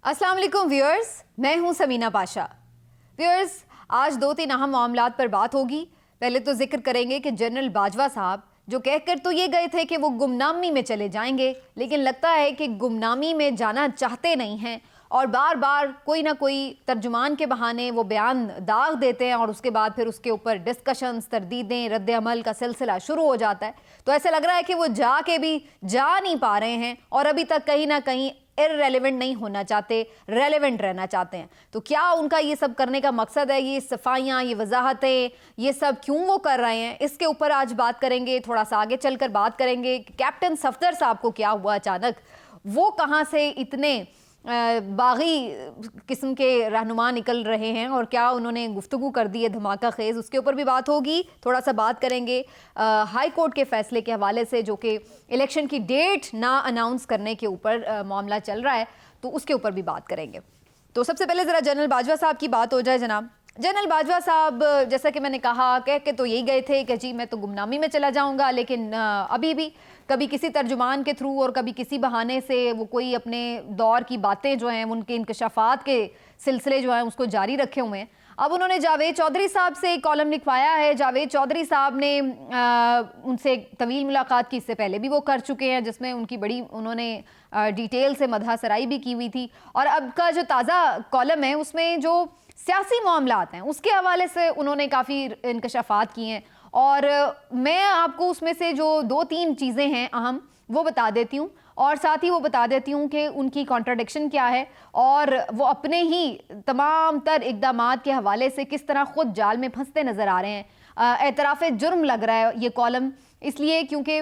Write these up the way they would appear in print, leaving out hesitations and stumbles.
अस्सलाम वालेकुम व्यूअर्स, मैं हूं समीना पाशा। व्यूअर्स, आज दो तीन अहम मामलात पर बात होगी। पहले तो जिक्र करेंगे कि जनरल बाजवा साहब जो कहकर तो ये गए थे कि वो गुमनामी में चले जाएंगे, लेकिन लगता है कि गुमनामी में जाना चाहते नहीं हैं और बार बार कोई ना कोई तर्जुमान के बहाने वो बयान दाग देते हैं और उसके बाद फिर उसके ऊपर डिस्कशंस, तरदीदें, रद्द अमल का सिलसिला शुरू हो जाता है। तो ऐसा लग रहा है कि वो जाके भी जा नहीं पा रहे हैं और अभी तक कहीं ना कहीं इररेलेवेंट नहीं होना चाहते, रेलेवेंट रहना चाहते हैं। तो क्या उनका ये सब करने का मकसद है? ये सफाइयाँ, ये वजाहतें, ये सब क्यों वो कर रहे हैं, इसके ऊपर आज बात करेंगे। थोड़ा सा आगे चलकर बात करेंगे कि कैप्टन सफदर साहब को क्या हुआ अचानक, वो कहाँ से इतने बागी किस्म के रहनुमा निकल रहे हैं और क्या उन्होंने गुफ्तगू कर दी है धमाका खेज़, उसके ऊपर भी बात होगी। थोड़ा सा बात करेंगे हाई कोर्ट के फैसले के हवाले से, जो कि इलेक्शन की डेट ना अनाउंस करने के ऊपर मामला चल रहा है, तो उसके ऊपर भी बात करेंगे। तो सबसे पहले ज़रा जनरल बाजवा साहब की बात हो जाए। जनाब जनरल बाजवा साहब, जैसा कि मैंने कहा, कह के तो यही गए थे कि जी मैं तो गुमनामी में चला जाऊंगा, लेकिन अभी भी कभी किसी तर्जुमान के थ्रू और कभी किसी बहाने से वो कोई अपने दौर की बातें जो हैं, उनके इंकशाफात के सिलसिले जो हैं उसको जारी रखे हुए हैं। अब उन्होंने जावेद चौधरी साहब से एक कॉलम लिखवाया है। जावेद चौधरी साहब ने उनसे तवील मुलाकात की, इससे पहले भी वो कर चुके हैं, जिसमें उनकी बड़ी उन्होंने डिटेल से मदह सराई भी की हुई थी। और अब का जो ताज़ा कॉलम है उसमें जो सियासी मामलात हैं उसके हवाले से उन्होंने काफ़ी इंकशाफात किए हैं और मैं आपको उसमें से जो दो तीन चीज़ें हैं अहम वो बता देती हूँ और साथ ही वो बता देती हूँ कि उनकी कॉन्ट्राडिक्शन क्या है और वो अपने ही तमाम तर इक़दामात के हवाले से किस तरह ख़ुद जाल में फंसते नज़र आ रहे हैं। एतराफ़ जुर्म लग रहा है ये कॉलम, इसलिए क्योंकि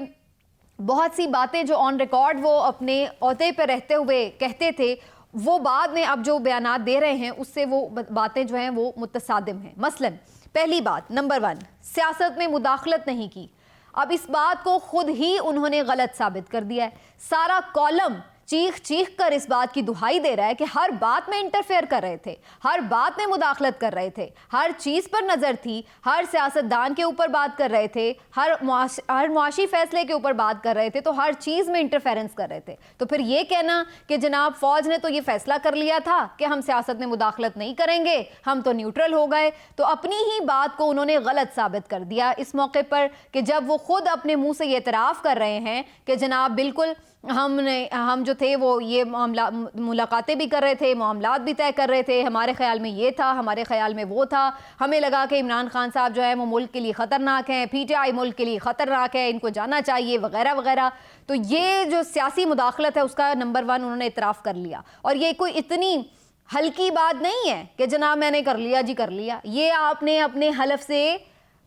बहुत सी बातें जो ऑन रिकॉर्ड वो अपने ओहदे पर रहते हुए कहते थे, वो बाद में अब जो बयानात दे रहे हैं उससे वो बातें जो हैं वो मुतसादिम हैं। मसलन पहली बात, नंबर 1, सियासत में मुदाखलत नहीं की। अब इस बात को खुद ही उन्होंने गलत साबित कर दिया है। सारा कॉलम चीख चीख कर इस बात की दुहाई दे रहा है कि हर बात में इंटरफेयर कर रहे थे, हर बात में मुदाखलत कर रहे थे, हर चीज़ पर नज़र थी, हर सियासतदान के ऊपर बात कर रहे थे, हर मुआशी फैसले के ऊपर बात कर रहे थे, तो हर चीज़ में इंटरफेरेंस कर रहे थे। तो फिर ये कहना कि जनाब फ़ौज ने तो ये फैसला कर लिया था कि हम सियासत में मुदाखलत नहीं करेंगे, हम तो न्यूट्रल हो गए, तो अपनी ही बात को उन्होंने गलत साबित कर दिया इस मौके पर कि जब वो खुद अपने मुँह से ये एतराफ़ कर रहे हैं कि जनाब बिल्कुल हम जो थे वो ये मुलाकातें भी कर रहे थे, मामलात भी तय कर रहे थे, हमारे ख्याल में ये था, हमारे ख्याल में वो था, हमें लगा कि इमरान खान साहब जो है वो मुल्क के लिए ख़तरनाक हैं, PTI मुल्क के लिए ख़तरनाक है, इनको जाना चाहिए वगैरह वगैरह। तो ये जो सियासी मुदाखलत है उसका नंबर 1 उन्होंने इतराफ़ कर लिया। और ये कोई इतनी हल्की बात नहीं है कि जनाब मैंने कर लिया जी कर लिया। ये आपने अपने हलफ से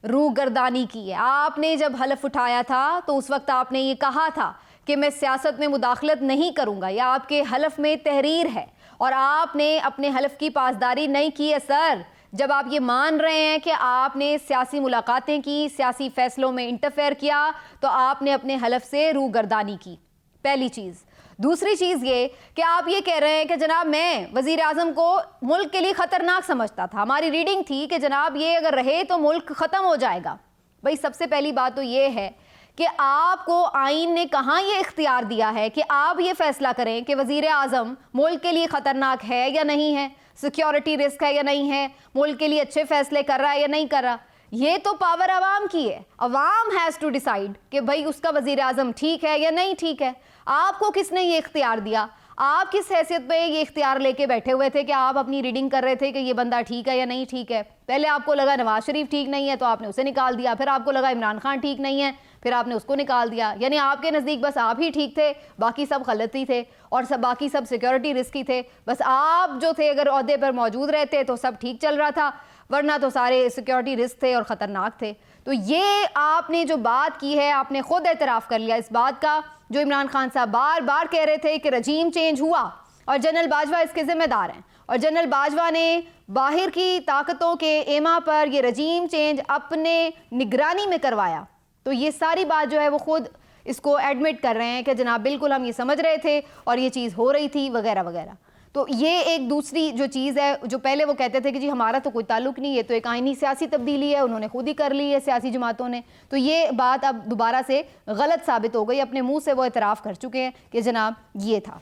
रूह गर्दानी की है। आपने जब हलफ उठाया था तो उस वक्त आपने ये कहा था कि मैं सियासत में मुदाखलत नहीं करूंगा, या आपके हलफ में तहरीर है और आपने अपने हलफ की पासदारी नहीं की है सर। जब आप ये मान रहे हैं कि आपने सियासी मुलाकातें की, सियासी फैसलों में इंटरफेयर किया, तो आपने अपने हलफ से रूह गर्दानी की, पहली चीज़। दूसरी चीज़ ये कि आप ये कह रहे हैं कि जनाब मैं वज़ीर आज़म को मुल्क के लिए ख़तरनाक समझता था, हमारी रीडिंग थी कि जनाब ये अगर रहे तो मुल्क ख़त्म हो जाएगा। भाई सबसे पहली बात तो ये है कि आपको आइन ने कहाँ ये इख्तियार दिया है कि आप ये फैसला करें कि वज़ीर आज़म मुल्क के लिए ख़तरनाक है या नहीं है, सिक्योरिटी रिस्क है या नहीं है, मुल्क के लिए अच्छे फैसले कर रहा है या नहीं कर रहा। ये तो पावर अवाम की है, अवाम हैज़ टू डिसाइड कि भाई उसका वज़ीर आज़म ठीक है या नहीं ठीक है। आपको किसने ये इख्तियार दिया? आप किस हैसियत पे ये इख्तियार लेके बैठे हुए थे कि आप अपनी रीडिंग कर रहे थे कि ये बंदा ठीक है या नहीं ठीक है? पहले आपको लगा नवाज शरीफ ठीक नहीं है तो आपने उसे निकाल दिया, फिर आपको लगा इमरान खान ठीक नहीं है, फिर आपने उसको निकाल दिया। यानी आपके नज़दीक बस आप ही ठीक थे, बाकी सब गलती थे और बाकी सब सिक्योरिटी रिस्की थे। बस आप जो थे अगर ओहदे पर मौजूद रहते तो सब ठीक चल रहा था, वरना तो सारे सिक्योरिटी रिस्क थे और ख़तरनाक थे। तो ये आपने जो बात की है, आपने खुद एतराफ़ कर लिया इस बात का जो इमरान खान साहब बार बार कह रहे थे कि रजीम चेंज हुआ और जनरल बाजवा इसके ज़िम्मेदार हैं। और जनरल बाजवा ने बाहर की ताकतों के एमा पर ये रजीम चेंज अपने निगरानी में करवाया। तो ये सारी बात जो है वो खुद इसको एडमिट कर रहे हैं कि जनाब बिल्कुल हम ये समझ रहे थे और ये चीज़ हो रही थी वगैरह वगैरह। तो ये एक दूसरी जो चीज़ है, जो पहले वो कहते थे कि जी हमारा तो कोई ताल्लुक़ नहीं है, तो एक आइनी सियासी तब्दीली है, उन्होंने खुद ही कर ली है सियासी जमातों ने। तो ये बात अब दोबारा से गलत साबित हो गई, अपने मुंह से वो एतराफ़ कर चुके हैं कि जनाब ये था।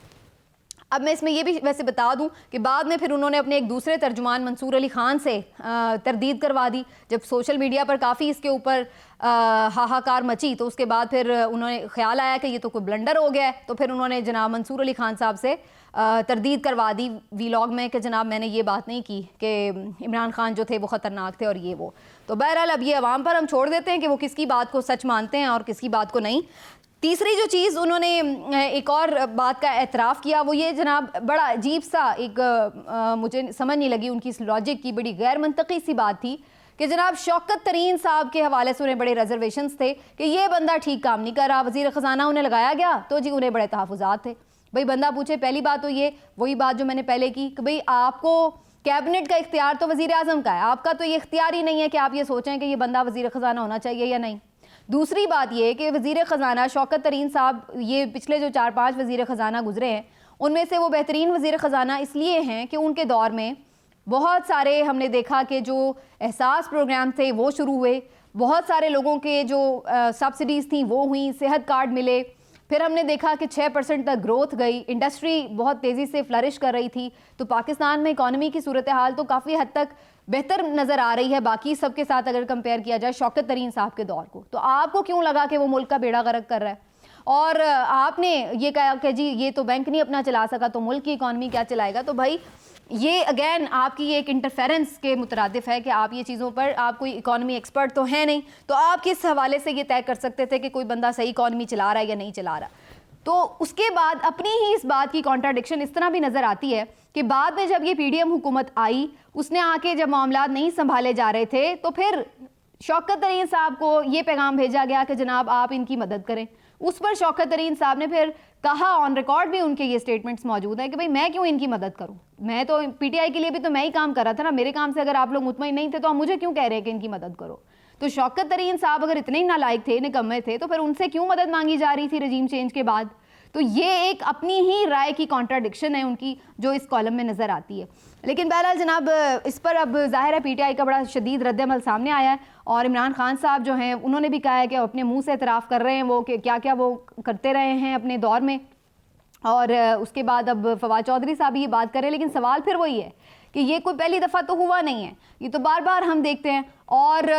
अब मैं इसमें ये भी वैसे बता दूं कि बाद में फिर उन्होंने अपने एक दूसरे तर्जुमान मंसूर अली खान से तरदीद करवा दी। जब सोशल मीडिया पर काफ़ी इसके ऊपर हाहाकार मची तो उसके बाद फिर उन्होंने ख्याल आया कि ये तो कोई ब्लंडर हो गया है, तो फिर उन्होंने जनाब मंसूर अली खान साहब से तरदीद करवा दी वीलॉग में कि जनाब मैंने ये बात नहीं की कि इमरान खान जो थे वो ख़तरनाक थे और ये वो। तो बहरहाल अब ये अवाम पर हम छोड़ देते हैं कि वो किसकी बात को सच मानते हैं और किसकी बात को नहीं। तीसरी जो चीज़ उन्होंने एक और बात का एतराफ़ किया वो ये जनाब, बड़ा अजीब सा एक मुझे समझ नहीं लगी उनकी इस लॉजिक की, बड़ी गैर मंतकी सी बात थी कि जनाब शौकत तरीन साहब के हवाले से उन्हें बड़े रिजर्वेशंस थे कि ये बंदा ठीक काम नहीं कर रहा, वज़ीर ख़जाना उन्हें लगाया गया तो जी उन्हें बड़े तहफ़्फ़ुज़ात थे। भाई बंदा पूछे, पहली बात तो ये वही बात जो मैंने पहले की कि भाई आपको कैबिनेट का इख्तियार तो वज़ीर आज़म का है, आपका तो ये इख्तियार ही नहीं है कि आप ये सोचें कि ये बंदा वज़ीर ख़जाना होना चाहिए या नहीं। दूसरी बात ये कि वज़ीर ख़जाना शौकत तरीन साहब, ये पिछले जो 4-5 वज़ीर ख़जाना गुजरे हैं उनमें से वो बेहतरीन वज़ीर ख़जाना इसलिए हैं कि उनके दौर में बहुत सारे हमने देखा कि जो एहसास प्रोग्राम थे वो शुरू हुए, बहुत सारे लोगों के जो सब्सिडीज़ थी वो हुई, सेहत कार्ड मिले, फिर हमने देखा कि 6% तक ग्रोथ गई, इंडस्ट्री बहुत तेज़ी से फ्लरिश कर रही थी। तो पाकिस्तान में इकॉनमी की सूरत हाल तो काफ़ी हद तक बेहतर नज़र आ रही है बाकी सब के साथ अगर कंपेयर किया जाए शौकत तरीन साहब के दौर को। तो आपको क्यों लगा कि वो मुल्क का बेड़ा गर्क कर रहा है और आपने ये कहा कि जी ये तो बैंक नहीं अपना चला सका तो मुल्क की इकॉनमी क्या चलाएगा। तो भाई ये अगेन आपकी ये एक इंटरफेरेंस के मुतरादिफ है कि आप ये चीज़ों पर, आप कोई इकॉनमी एक्सपर्ट तो है नहीं, तो आप किस हवाले से ये तय कर सकते थे कि कोई बंदा सही इकॉनमी चला रहा है या नहीं चला रहा। तो उसके बाद अपनी ही इस बात की कॉन्ट्राडिक्शन इस तरह भी नज़र आती है कि बाद में जब ये पीडीएम हुकूमत आई, उसने आके जब मामला नहीं संभाले जा रहे थे तो फिर शौकत तरीन साहब को ये पैगाम भेजा गया कि जनाब आप इनकी मदद करें। उस पर शौकत तरीन साहब ने फिर कहा, ऑन रिकॉर्ड भी उनके ये स्टेटमेंट्स मौजूद है कि भाई मैं क्यों इनकी मदद करूं, मैं तो पीटीआई के लिए भी तो मैं ही काम कर रहा था ना, मेरे काम से अगर आप लोग मुतमईन नहीं थे तो आप मुझे क्यों कह रहे हैं कि इनकी मदद करो। तो शौकत तरीन साहब अगर इतने ही नालायक थे, निकम्मे थे, तो फिर उनसे क्यों मदद मांगी जा रही थी रजीम चेंज के बाद। तो ये एक अपनी ही राय की कॉन्ट्राडिक्शन है उनकी जो इस कॉलम में नज़र आती है। लेकिन बहरहाल जनाब इस पर अब ज़ाहिर है पीटीआई का बड़ा शदीद रद्दअमल सामने आया है और इमरान खान साहब जो हैं उन्होंने भी कहा है कि अपने मुंह से एतराफ़ कर रहे हैं वो कि क्या क्या वो करते रहे हैं अपने दौर में। और उसके बाद अब फवाद चौधरी साहब ये बात करें, लेकिन सवाल फिर वही है कि ये कोई पहली दफ़ा तो हुआ नहीं है, ये तो बार बार हम देखते हैं और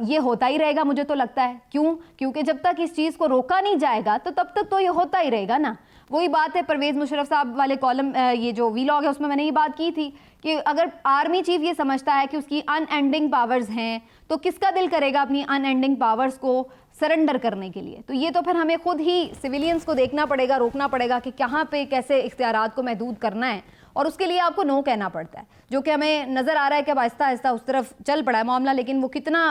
ये होता ही रहेगा मुझे तो लगता है। क्यों? क्योंकि जब तक इस चीज़ को रोका नहीं जाएगा तो तब तक तो ये होता ही रहेगा ना। वही बात है परवेज़ मुशर्रफ साहब वाले कॉलम, ये जो वीलॉग है उसमें मैंने ये बात की थी कि अगर आर्मी चीफ ये समझता है कि उसकी अनएंडिंग पावर्स हैं तो किसका दिल करेगा अपनी अनएंडिंग पावर्स को सरेंडर करने के लिए। तो ये तो फिर हमें खुद ही सिविलियंस को देखना पड़ेगा, रोकना पड़ेगा कि कहाँ पे कैसे इख्तियारात को महदूद करना है और उसके लिए आपको नो कहना पड़ता है, जो कि हमें नज़र आ रहा है कि अब आहिस्ता आहिस्ता उस तरफ चल पड़ा है मामला। लेकिन वो कितना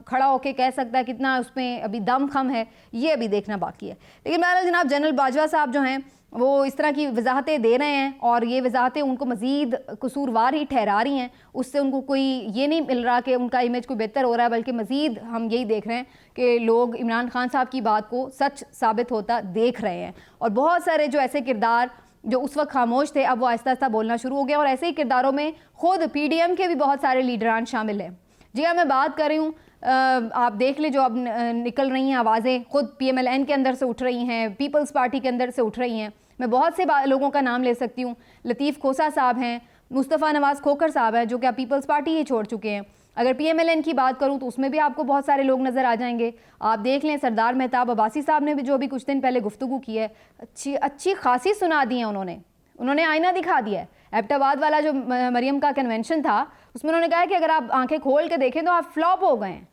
खड़ा होकर कह सकता है, कितना उसमें अभी दम खम है, ये अभी देखना बाकी है। लेकिन बहरहाल जनाब जनरल बाजवा साहब जो हैं वो इस तरह की वजाहतें दे रहे हैं और ये वजाहतें उनको मज़ीद कसूरवार ही ठहरा रही हैं। उससे उनको कोई ये नहीं मिल रहा कि उनका इमेज कोई बेहतर हो रहा है, बल्कि मज़ीद हम यही देख रहे हैं कि लोग इमरान खान साहब की बात को सच साबित होता देख रहे हैं। और बहुत सारे जो ऐसे किरदार जो उस वक्त खामोश थे अब वो आहिस्ता आहिस्ता बोलना शुरू हो गया और ऐसे ही किरदारों में खुद पीडीएम के भी बहुत सारे लीडरान शामिल हैं। जी हाँ, मैं बात कर रही हूँ, आप देख ले जो अब निकल रही हैं आवाज़ें, खुद पीएमएलएन के अंदर से उठ रही हैं, पीपल्स पार्टी के अंदर से उठ रही हैं। मैं बहुत से लोगों का नाम ले सकती हूँ, लतीफ़ खोसा साहब हैं, मुस्तफ़ा नवाज़ खोखर साहब हैं जो कि अब पीपल्स पार्टी ही छोड़ चुके हैं। अगर पीएमएलएन की बात करूं तो उसमें भी आपको बहुत सारे लोग नज़र आ जाएंगे। आप देख लें सरदार मेहताब अब्बासी साहब ने भी जो अभी कुछ दिन पहले गुफ्तगू की है, अच्छी खासी सुना दी है उन्होंने आईना दिखा दिया है। एबटाबाद वाला जो मरियम का कन्वेंशन था उसमें उन्होंने कहा कि अगर आप आंखें खोल के देखें तो आप फ्लॉप हो गए हैं,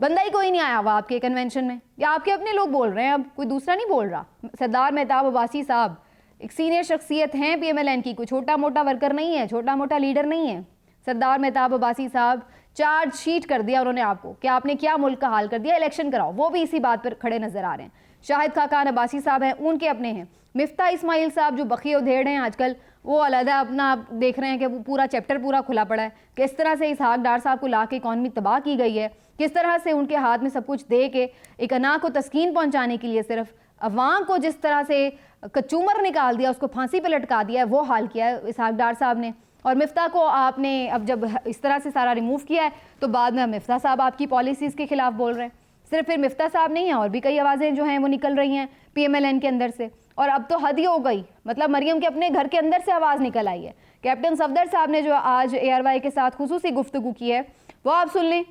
बंदा ही कोई नहीं आया हुआ आपके कन्वेंशन में, या आपके अपने लोग बोल रहे हैं, अब कोई दूसरा नहीं बोल रहा। सरदार मेहताब अब्बासी साहब एक सीनियर शख्सियत हैं पीएमएलएन की, कोई छोटा मोटा वर्कर नहीं है, छोटा मोटा लीडर नहीं है। सरदार मेहताब अब्बासी साहब चार्जशीट कर दिया उन्होंने आपको कि आपने क्या मुल्क का हाल कर दिया, इलेक्शन कराओ, वो भी इसी बात पर खड़े नजर आ रहे हैं। शाहिद खाकान अब्बासी साहब हैं, उनके अपने हैं। मिफ्ता इस्माइल साहब जो बखी उधेड़ हैं आजकल, वो अलहदा अपना आप देख रहे हैं कि वो पूरा चैप्टर पूरा खुला पड़ा है, किस तरह से इसहाक डार साहब को ला के इकॉनमी तबाह की गई है, किस तरह से उनके हाथ में सब कुछ दे के एक अना को तस्कीन पहुंचाने के लिए सिर्फ अवाम को जिस तरह से कचूमर निकाल दिया, उसको फांसी पर लटका दिया है, वो हाल किया है इसहाक डार साहब ने। और मिफ्ता को आपने अब जब इस तरह से सारा रिमूव किया है तो बाद में मिफ्ता साहब आपकी पॉलिसीज़ के खिलाफ बोल रहे हैं। सिर्फ फिर मिफ्ता साहब नहीं हैं, और भी कई आवाज़ें जो हैं वो निकल रही हैं PMLN के अंदर से। और अब तो हद ही हो गई, मतलब मरियम के अपने घर के अंदर से आवाज़ निकल आई है। कैप्टन सफदर साहब ने जो आज ARY के साथ खुसूसी गुफ्तगू की है वो आप सुन लें।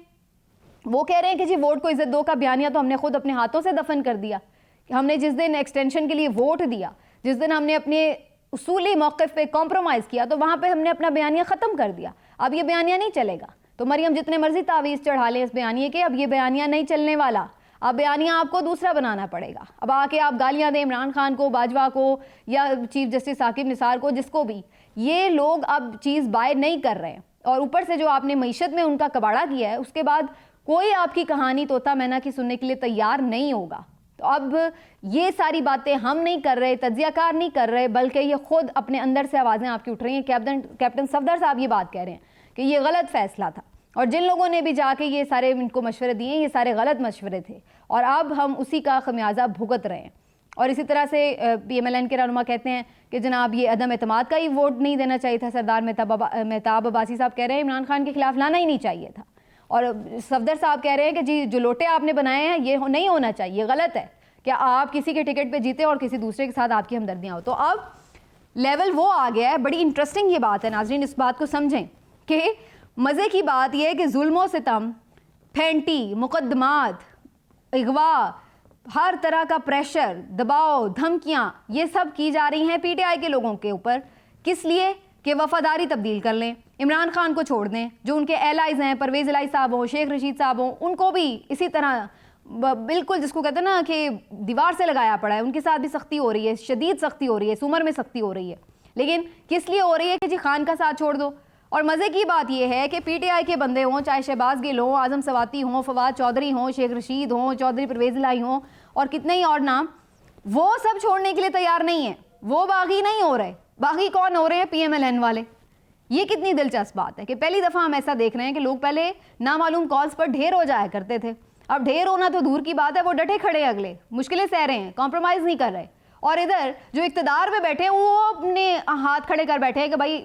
वो कह रहे हैं कि जी वोट को इज्जत दो का बयानिया तो हमने खुद अपने हाथों से दफन कर दिया। हमने जिस दिन एक्सटेंशन के लिए वोट दिया, जिस दिन हमने अपने उसूली मौक़िफ़ पे कॉम्प्रोमाइज़ किया, तो वहाँ पे हमने अपना बयानिया ख़त्म कर दिया। अब ये बयानिया नहीं चलेगा। तो मरियम जितने मर्जी तावीज़ चढ़ा लें इस बयानिए के, अब ये बयानिया नहीं चलने वाला। अब बयानिया आपको दूसरा बनाना पड़ेगा। अब आके आप गालियाँ दें इमरान खान को, बाजवा को या चीफ जस्टिस साकिब निसार को, जिसको भी, ये लोग अब चीज़ बाय नहीं कर रहे हैं। और ऊपर से जो आपने मईशत में उनका कबाड़ा किया है, उसके बाद कोई आपकी कहानी तोता मैना की सुनने के लिए तैयार नहीं होगा। तो अब ये सारी बातें हम नहीं कर रहे, तज्जियाकार नहीं कर रहे, बल्कि ये खुद अपने अंदर से आवाज़ें आपकी उठ रही हैं। कैप्टन सफदर साहब ये बात कह रहे हैं कि ये गलत फैसला था, और जिन लोगों ने भी जाके ये सारे इनको मशवरे दिए, ये सारे गलत मशवरे थे, और अब हम उसी का खमियाजा भुगत रहे हैं। और इसी तरह से PMLN के रहनुमा कहते हैं कि जनाब ये अदम एतमाद का ही वोट नहीं देना चाहिए था। सरदार मेहताब अब्बासी साहब कह रहे हैं इमरान खान के खिलाफ लाना ही नहीं चाहिए था। और सफदर साहब कह रहे हैं कि जी जो लोटे आपने बनाए हैं ये नहीं होना चाहिए, ये गलत है कि आप किसी के टिकट पे जीते और किसी दूसरे के साथ आपकी हमदर्दियाँ हो। तो अब लेवल वो आ गया है। बड़ी इंटरेस्टिंग ये बात है नाज़रीन, इस बात को समझें कि मज़े की बात यह है कि जुल्म सितम, फेंटी, मुकदमात, अगवा, हर तरह का प्रेशर, दबाव, धमकियाँ, ये सब की जा रही हैं PTI के लोगों के ऊपर। किस लिए? कि वफादारी तब्दील कर लें, इमरान खान को छोड़ दें। जो उनके एलाइज हैं, परवेज़ इलाही साहब हों, शेख रशीद साहब हों, उनको भी इसी तरह बिल्कुल जिसको कहते हैं ना कि दीवार से लगाया पड़ा है, उनके साथ भी सख्ती हो रही है, शदीद सख्ती हो रही है, सुमर में सख्ती हो रही है। लेकिन किस लिए हो रही है? कि जी खान का साथ छोड़ दो। और मज़े की बात यह है कि PTI के बंदे हों, चाहे शहबाज गिल हों, आज़म सवाती हों, फवाद चौधरी हों, शेख रशीद हों, चौधरी परवेज़ इलाही हों, और कितने ही और नाम, वो सब छोड़ने के लिए तैयार नहीं है। वो बागी नहीं हो रहे। बागी कौन हो रहे हैं? PMLN वाले। ये कितनी दिलचस्प बात है कि पहली दफ़ा हम ऐसा देख रहे हैं कि लोग पहले नामालूम कॉल्स पर ढेर हो जाया करते थे। अब ढेर होना तो दूर की बात है, वो डटे खड़े, अगले मुश्किलें सह रहे हैं, कॉम्प्रोमाइज़ नहीं कर रहे। और इधर जो इक़्तिदार में बैठे हैं वो अपने हाथ खड़े कर बैठे हैं कि भाई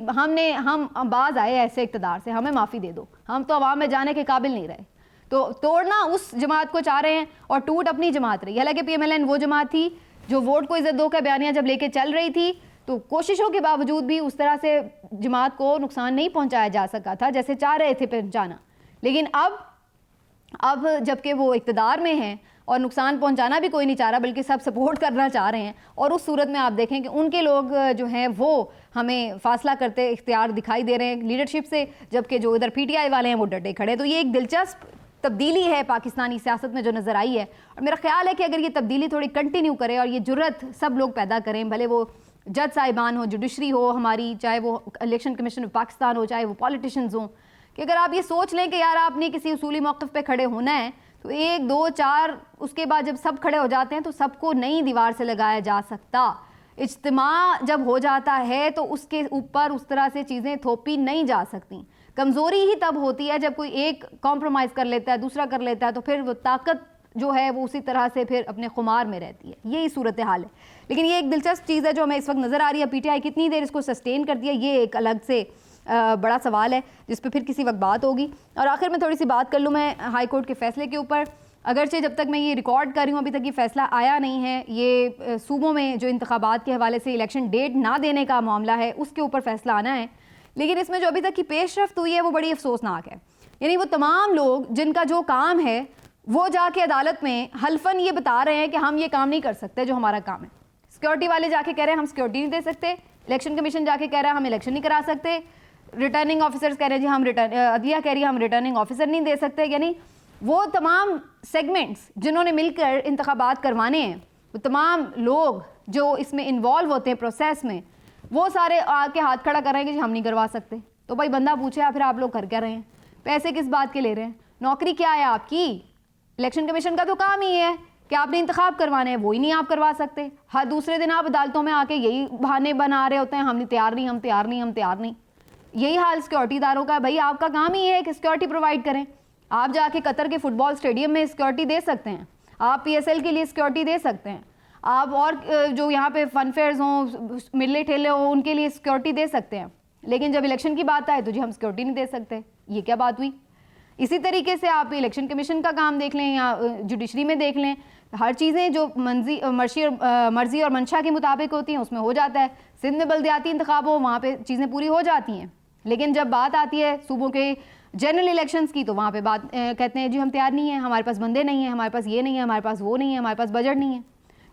हम बाज आए ऐसे इक़्तिदार से, हमें माफ़ी दे दो, हम तो अवाम में जाने के काबिल नहीं रहे। तो तोड़ना उस जमात को चाह रहे हैं और टूट अपनी जमात रही। हालांकि PMLN वो जमात थी जो वोट को इज्जत दो का बयानिया जब लेके चल रही थी, तो कोशिशों के बावजूद भी उस तरह से जमात को नुकसान नहीं पहुंचाया जा सका था जैसे चाह रहे थे पहुंचाना। लेकिन अब जबकि वो इक़्तिदार में हैं और नुकसान पहुंचाना भी कोई नहीं चाह रहा, बल्कि सब सपोर्ट करना चाह रहे हैं, और उस सूरत में आप देखें कि उनके लोग जो हैं वो हमें फासला करते इख्तियार दिखाई दे रहे हैं लीडरशिप से, जबकि जो इधर PTI वाले हैं वो डटे खड़े। तो ये एक दिलचस्प तब्दीली है पाकिस्तानी सियासत में जो नज़र आई है, और मेरा ख्याल है कि अगर ये तब्दीली थोड़ी कंटिन्यू करे और ये जुर्रत सब लोग पैदा करें, भले वो जज साहिबान हो, जुडिशरी हो हमारी, चाहे वो इलेक्शन कमीशन ऑफ पाकिस्तान हो, चाहे वो पॉलिटिशियंस हों, कि अगर आप ये सोच लें कि यार आपने किसी उसूली मौक़िफ़ पे खड़े होना है, तो 1, 2, 4 उसके बाद जब सब खड़े हो जाते हैं तो सबको नई दीवार से लगाया जा सकता। इज्तिमा जब हो जाता है तो उसके ऊपर उस तरह से चीज़ें थोपी नहीं जा सकती। कमज़ोरी ही तब होती है जब कोई एक कॉम्प्रोमाइज़ कर लेता है, दूसरा कर लेता है, तो फिर वो ताकत जो है वो उसी तरह से फिर अपने खुमार में रहती है। यही सूरत हाल है। लेकिन ये एक दिलचस्प चीज़ है जो हमें इस वक्त नज़र आ रही है। PTI कितनी देर इसको सस्टेन करती है, ये एक अलग से बड़ा सवाल है जिस पे फिर किसी वक्त बात होगी। और आखिर में थोड़ी सी बात कर लूँ मैं हाई कोर्ट के फ़ैसले के ऊपर। अगरचे जब तक मैं ये रिकॉर्ड कर रही हूँ अभी तक ये फ़ैसला आया नहीं है। ये सूबों में जो इंतखाबात के हवाले से इलेक्शन डेट ना देने का मामला है उसके ऊपर फ़ैसला आना है। लेकिन इसमें जो अभी तक की पेशरफ्त हुई है वो बड़ी अफसोसनाक है। यानी वो तमाम लोग जिनका जो काम है वो जाके अदालत में हल्फन ये बता रहे हैं कि हम ये काम नहीं कर सकते जो हमारा काम है। सिक्योरिटी वाले जाके कह रहे हैं हम सिक्योरिटी नहीं दे सकते, इलेक्शन कमीशन जाके कह रहा है हम इलेक्शन नहीं करा सकते, रिटर्निंग ऑफिसर्स कह रहे हैं जी हम अदलिया कह रही है हम रिटर्निंग ऑफिसर नहीं दे सकते। यानी वो तमाम सेगमेंट्स जिन्होंने मिलकर इंतखाबात करवाने हैं, वो तमाम लोग जो इसमें इन्वॉल्व होते हैं प्रोसेस में, वो सारे आके हाथ खड़ा कर रहे हैं कि जी हम नहीं करवा सकते। तो भाई बंदा पूछे फिर आप लोग कर क्या रहे हैं, पैसे किस बात के ले रहे हैं, नौकरी क्या है आपकी? इलेक्शन कमीशन का तो काम ही है कि आपने इंतखाब करवाने हैं, वो ही नहीं आप करवा सकते। हर दूसरे दिन आप अदालतों में आके यही बहाने बना रहे होते हैं हम तैयार नहीं हम तैयार नहीं हम तैयार नहीं। यही हाल सिक्योरिटीदारों का। भाई आपका काम ही है कि सिक्योरिटी प्रोवाइड करें। आप जाके कतर के फुटबॉल स्टेडियम में सिक्योरिटी दे सकते हैं, आप PSL के लिए सिक्योरिटी दे सकते हैं, आप और जो यहाँ पे फन फेयर्स हों, मिले ठेले हों, उनके लिए सिक्योरिटी दे सकते हैं। लेकिन जब इलेक्शन की बात आए तो जी हम सिक्योरिटी नहीं दे सकते। ये क्या बात हुई? इसी तरीके से आप इलेक्शन कमीशन का काम देख लें या जुडिशरी में देख लें, हर चीज़ें जो मर्जी और मंशा के मुताबिक होती हैं उसमें हो जाता है। सिंध में बल्दियाती इंतखाब हो, वहाँ पे चीज़ें पूरी हो जाती हैं, लेकिन जब बात आती है सूबों के जनरल इलेक्शंस की तो वहाँ पे बात कहते हैं जी हम तैयार नहीं हैं, हमारे पास बंदे नहीं हैं, हमारे पास ये नहीं है, हमारे पास वो नहीं है, हमारे पास बजट नहीं है।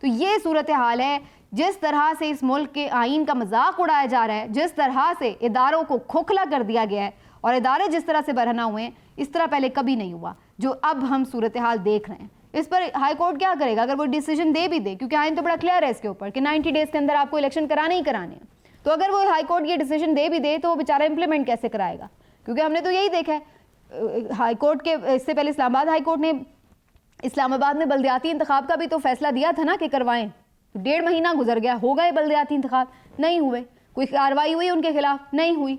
तो ये सूरत हाल है। जिस तरह से इस मुल्क के आइन का मजाक उड़ाया जा रहा है, जिस तरह से इदारों को खोखला कर दिया गया है और इदारे जिस तरह से बरहना हुए हैं, इस तरह पहले कभी नहीं हुआ जो अब हम सूरत हाल देख रहे हैं। इस पर हाई कोर्ट क्या करेगा अगर वो डिसीजन दे भी दे, क्योंकि आइन तो बड़ा क्लियर है इसके ऊपर कि 90 डेज के अंदर आपको इलेक्शन कराने ही कराने हैं। तो अगर वो हाई कोर्ट ये डिसीजन दे भी दे तो वो बेचारा इंप्लीमेंट कैसे कराएगा? क्योंकि हमने तो यही देखा है हाई कोर्ट के, इससे पहले इस्लामाबाद हाई कोर्ट ने इस्लामाबाद में बल्दियाती इंतखाब का भी तो फैसला दिया था ना कि करवाएं। तो 1.5 महीना गुजर गया, हो गए बल्दियाती इंतखाब, नहीं हुए, कोई कार्रवाई हुई उनके खिलाफ? नहीं हुई।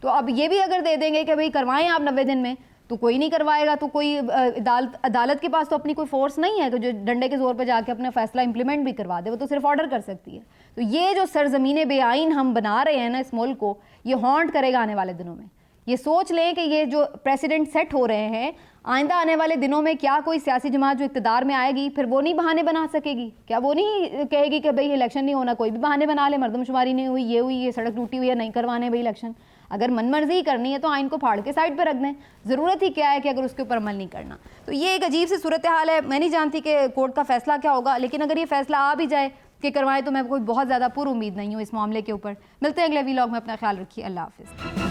तो अब ये भी अगर दे देंगे कि भाई करवाएं आप 90 दिन में, तो कोई नहीं करवाएगा। तो कोई अदालत के पास तो अपनी कोई फोर्स नहीं है कि जो डंडे के जोर पर जाके अपना फैसला इंप्लीमेंट भी करवा दे, वो तो सिर्फ ऑर्डर कर सकती है। तो ये जो सरजमीन बेआइन हम बना रहे हैं ना इस मुल्क को, ये हॉन्ट करेगा आने वाले दिनों में। ये सोच लें कि ये जो प्रेसिडेंट सेट हो रहे हैं, आइंदा आने वाले दिनों में क्या कोई सियासी जमात जो इक़्तिदार में आएगी फिर वो नहीं बहाने बना सकेगी? क्या वो नहीं कहेगी कि भाई इलेक्शन नहीं होना, कोई भी बहाने बना ले, मरदमशुमारी नहीं हुई, ये सड़क टूटी हुई है, नहीं करवाने भाई इलेक्शन। अगर मनमर्जी ही करनी है तो आइन को फाड़ के साइड पर रख दें, ज़रूरत ही क्या है कि अगर उसके ऊपर अमल नहीं करना। तो ये एक अजीब सी सूरत हाल है। मैं नहीं जानती कि कोर्ट का फैसला क्या होगा, लेकिन अगर ये फैसला आ भी जाए कि करवाएं तो मैं कोई बहुत ज़्यादा पुर उम्मीद नहीं हूँ इस मामले के ऊपर। मिलते हैं अगले वीलॉग में, अपना ख्याल रखिए, अल्लाह हाफ़िज़।